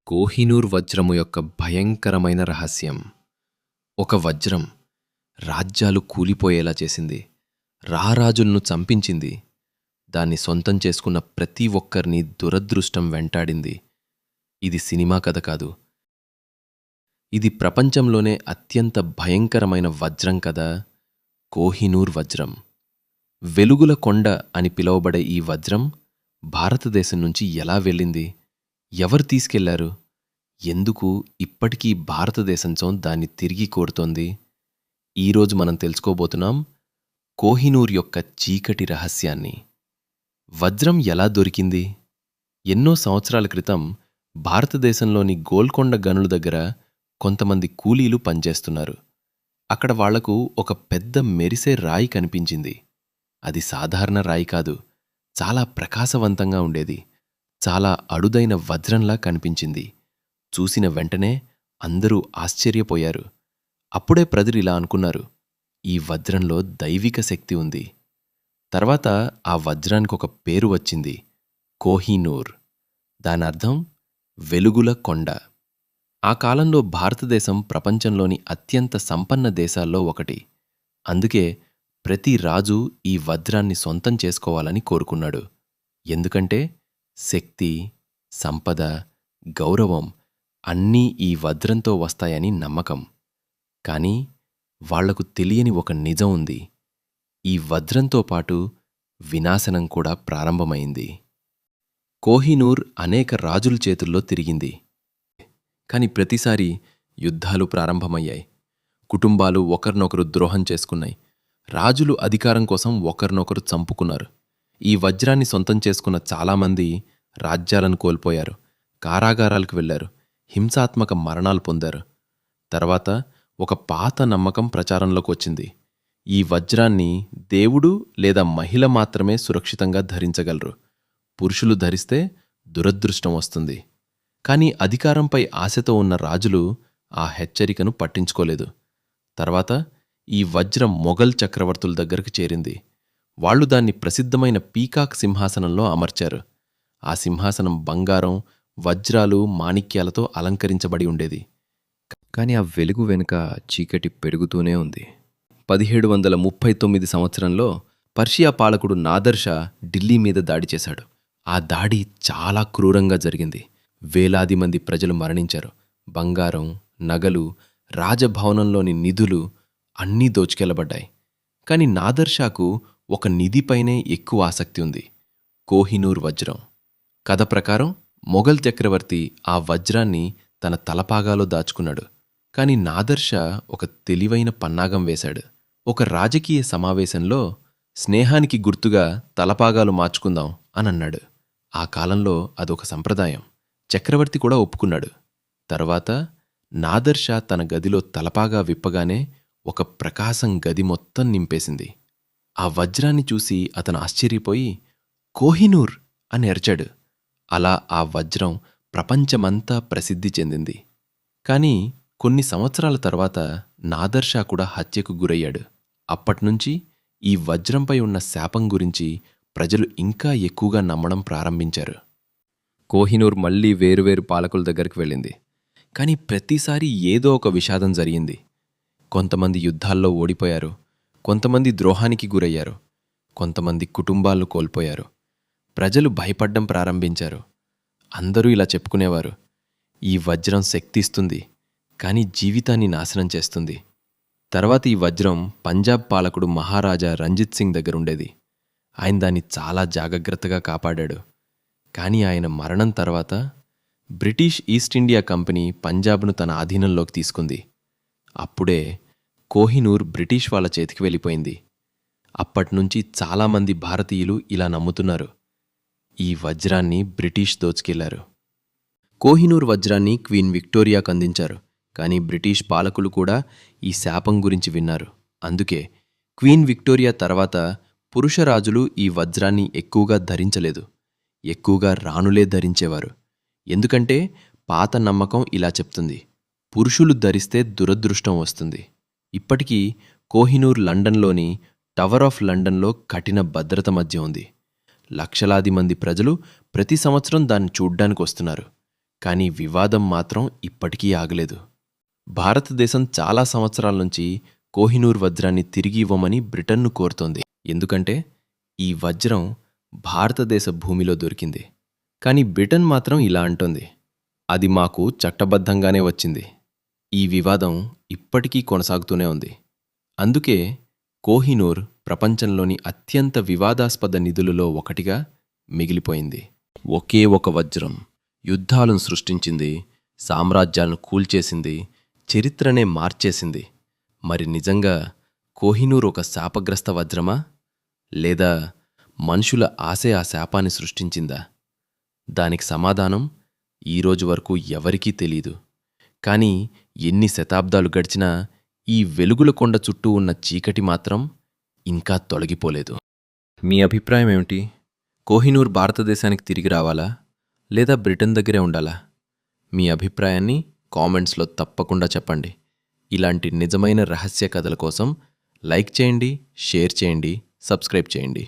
కోహినూర్ వజ్రము యొక్క భయంకరమైన రహస్యం. ఒక వజ్రం రాజ్యాలు కూలిపోయేలా చేసింది, రారాజులను చంపించింది, దాన్ని సొంతం చేసుకున్న ప్రతి ఒక్కరిని దురదృష్టం వెంటాడింది. ఇది సినిమా కథ కాదు, ఇది ప్రపంచంలోనే అత్యంత భయంకరమైన వజ్రం కథ. కోహినూర్ వజ్రం. వెలుగుల కొండ అని పిలువబడే ఈ వజ్రం భారతదేశం నుంచి ఎలా వెళ్ళింది, ఎవరు తీసుకెళ్లారు, ఎందుకు ఇప్పటికీ భారతదేశంతో దాన్ని తిరిగి కోరుతోంది? ఈరోజు మనం తెలుసుకోబోతున్నాం కోహినూర్ యొక్క చీకటి రహస్యాన్ని. వజ్రం ఎలా దొరికింది? ఎన్నో సంవత్సరాల క్రితం భారతదేశంలోని గోల్కొండ గనుల దగ్గర కొంతమంది కూలీలు పనిచేస్తున్నారు. అక్కడ వాళ్లకు ఒక పెద్ద మెరిసే రాయి కనిపించింది. అది సాధారణ రాయి కాదు, చాలా ప్రకాశవంతంగా ఉండేది, చాలా అరుదైన వజ్రంలా కనిపించింది. చూసిన వెంటనే అందరూ ఆశ్చర్యపోయారు. అప్పుడే ప్రజలు ఇలా అనుకున్నారు, ఈ వజ్రంలో దైవిక శక్తి ఉంది. తర్వాత ఆ వజ్రానికి ఒక పేరు వచ్చింది, కోహినూర్. దానర్థం వెలుగుల కొండ. ఆ కాలంలో భారతదేశం ప్రపంచంలోని అత్యంత సంపన్న దేశాల్లో ఒకటి. అందుకే ప్రతి రాజు ఈ వజ్రాన్ని సొంతం చేసుకోవాలని కోరుకున్నాడు. ఎందుకంటే శక్తి, సంపద, గౌరవం అన్నీ ఈ వజ్రంతో వస్తాయని నమ్మకం. కానీ వాళ్లకు తెలియని ఒక నిజం ఉంది, ఈ వజ్రంతో పాటు వినాశనం కూడా ప్రారంభమైంది. కోహినూర్ అనేక రాజుల చేతుల్లో తిరిగింది. కాని ప్రతిసారి యుద్ధాలు ప్రారంభమయ్యాయి, కుటుంబాలు ఒకరినొకరు ద్రోహం చేసుకున్నాయి, రాజులు అధికారం కోసం ఒకరినొకరు చంపుకున్నారు. ఈ వజ్రాన్ని సొంతం చేసుకున్న చాలామంది రాజ్యాలను కోల్పోయారు, కారాగారాలకు వెళ్లారు, హింసాత్మక మరణాలు పొందారు. తర్వాత ఒక పాత నమ్మకం ప్రచారంలోకి వచ్చింది, ఈ వజ్రాన్ని దేవుడు లేదా మహిళ మాత్రమే సురక్షితంగా ధరించగలరు, పురుషులు ధరిస్తే దురదృష్టం వస్తుంది. కానీ అధికారంపై ఆశతో ఉన్న రాజులు ఆ హెచ్చరికను పట్టించుకోలేదు. తర్వాత ఈ వజ్రం మొఘల్ చక్రవర్తుల దగ్గరకు చేరింది. వాళ్లు దాన్ని ప్రసిద్ధమైన పీకాక్ సింహాసనంలో అమర్చారు. ఆ సింహాసనం బంగారం, వజ్రాలు, మాణిక్యాలతో అలంకరించబడి ఉండేది. కాని ఆ వెలుగు వెనుక చీకటి పెరుగుతూనే ఉంది. 1739 సంవత్సరంలో పర్షియా పాలకుడు నాదర్ షా ఢిల్లీ మీద దాడి చేశాడు. ఆ దాడి చాలా క్రూరంగా జరిగింది. వేలాది మంది ప్రజలు మరణించారు. బంగారం, నగలు, రాజభవనంలోని నిధులు అన్నీ దోచుకెళ్లబడ్డాయి. కాని నాదర్ షాకు ఒక నిధిపైనే ఎక్కువ ఆసక్తి ఉంది, కోహినూర్ వజ్రం. కథ ప్రకారం మొఘల్ చక్రవర్తి ఆ వజ్రాన్ని తన తలపాగాలో దాచుకున్నాడు. కాని నాదర్ షా ఒక తెలివైన పన్నాగం వేశాడు. ఒక రాజకీయ సమావేశంలో స్నేహానికి గుర్తుగా తలపాగాలు మార్చుకుందాం అనన్నాడు. ఆ కాలంలో అదొక సంప్రదాయం. చక్రవర్తి కూడా ఒప్పుకున్నాడు. తర్వాత నాదర్ షా తన గదిలో తలపాగా విప్పగానే ఒక ప్రకాశం గది మొత్తం నింపేసింది. ఆ వజ్రాన్ని చూసి అతను ఆశ్చర్యపోయి కోహినూర్ అని అరిచాడు. అలా ఆ వజ్రం ప్రపంచమంతా ప్రసిద్ధి చెందింది. కాని కొన్ని సంవత్సరాల తర్వాత నాదర్ షా కూడా హత్యకు గురయ్యాడు. అప్పట్నుంచి ఈ వజ్రంపై ఉన్న శాపం గురించి ప్రజలు ఇంకా ఎక్కువగా నమ్మడం ప్రారంభించారు. కోహినూర్ మళ్లీ వేరువేరు పాలకుల దగ్గరికి వెళ్ళింది. కాని ప్రతిసారి ఏదో ఒక విషాదం జరిగింది. కొంతమంది యుద్ధాల్లో ఓడిపోయారు, కొంతమంది ద్రోహానికి గురయ్యారు, కొంతమంది కుటుంబాలను కోల్పోయారు. ప్రజలు భయపడ్డం ప్రారంభించారు. అందరూ ఇలా చెప్పుకునేవారు, ఈ వజ్రం శక్తి ఇస్తుంది, కానీ జీవితాన్ని నాశనం చేస్తుంది. తర్వాత ఈ వజ్రం పంజాబ్ పాలకుడు మహారాజా రంజిత్ సింగ్ దగ్గరుండేది. ఆయన దాన్ని చాలా జాగ్రత్తగా కాపాడాడు. కానీ ఆయన మరణం తర్వాత బ్రిటిష్ ఈస్ట్ ఇండియా కంపెనీ పంజాబ్ను తన ఆధీనంలోకి తీసుకుంది. అప్పుడే కోహినూర్ బ్రిటిష్ వాళ్ళ చేతికి వెళ్ళిపోయింది. అప్పట్నుంచి చాలామంది భారతీయులు ఇలా నమ్ముతున్నారు, ఈ వజ్రాన్ని బ్రిటిష్ దోచుకెళ్లారు. కోహినూర్ వజ్రాన్ని క్వీన్ విక్టోరియాకు అందించారు. కానీ బ్రిటిష్ పాలకులు కూడా ఈ శాపం గురించి విన్నారు. అందుకే క్వీన్ విక్టోరియా తర్వాత పురుషరాజులు ఈ వజ్రాన్ని ఎక్కువగా ధరించలేదు, ఎక్కువగా రాణులే ధరించేవారు. ఎందుకంటే పాత నమ్మకం ఇలా చెప్తుంది, పురుషులు ధరిస్తే దురదృష్టం వస్తుంది. ఇప్పటికీ కోహినూర్ లండన్లోని టవర్ ఆఫ్ లండన్లో కఠిన భద్రత మధ్య ఉంది. లక్షలాది మంది ప్రజలు ప్రతి సంవత్సరం దాన్ని చూడ్డానికి వస్తున్నారు. కానీ వివాదం మాత్రం ఇప్పటికీ ఆగలేదు. భారతదేశం చాలా సంవత్సరాల నుంచి కోహినూర్ వజ్రాన్ని తిరిగి ఇవ్వమని బ్రిటన్ను కోరుతోంది. ఎందుకంటే ఈ వజ్రం భారతదేశ భూమిలో దొరికింది. కానీ బ్రిటన్ మాత్రం ఇలా అంటోంది, అది మాకు చట్టబద్ధంగానే వచ్చింది. ఈ వివాదం ఇప్పటికీ కొనసాగుతూనే ఉంది. అందుకే కోహినూర్ ప్రపంచంలోని అత్యంత వివాదాస్పద నిధులలో ఒకటిగా మిగిలిపోయింది. ఒకే ఒక వజ్రం యుద్ధాలను సృష్టించింది, సామ్రాజ్యాలను కూల్చేసింది, చరిత్రనే మార్చేసింది. మరి నిజంగా కోహినూర్ ఒక శాపగ్రస్త వజ్రమా, లేదా మనుషుల ఆశే ఆ శాపాన్ని సృష్టించిందా? దానికి సమాధానం ఈరోజు వరకు ఎవరికీ తెలీదు. కానీ ఎన్ని శతాబ్దాలు గడిచినా ఈ వెలుగుల కొండ చుట్టూ ఉన్న చీకటి మాత్రం ఇంకా తొలగిపోలేదు. మీ అభిప్రాయం ఏమిటి? కోహినూర్ భారతదేశానికి తిరిగి రావాలా, లేదా బ్రిటన్ దగ్గరే ఉండాలా? మీ అభిప్రాయాన్ని కామెంట్స్లో తప్పకుండా చెప్పండి. ఇలాంటి నిజమైన రహస్య కథల కోసం లైక్ చేయండి, షేర్ చేయండి, సబ్స్క్రైబ్ చేయండి.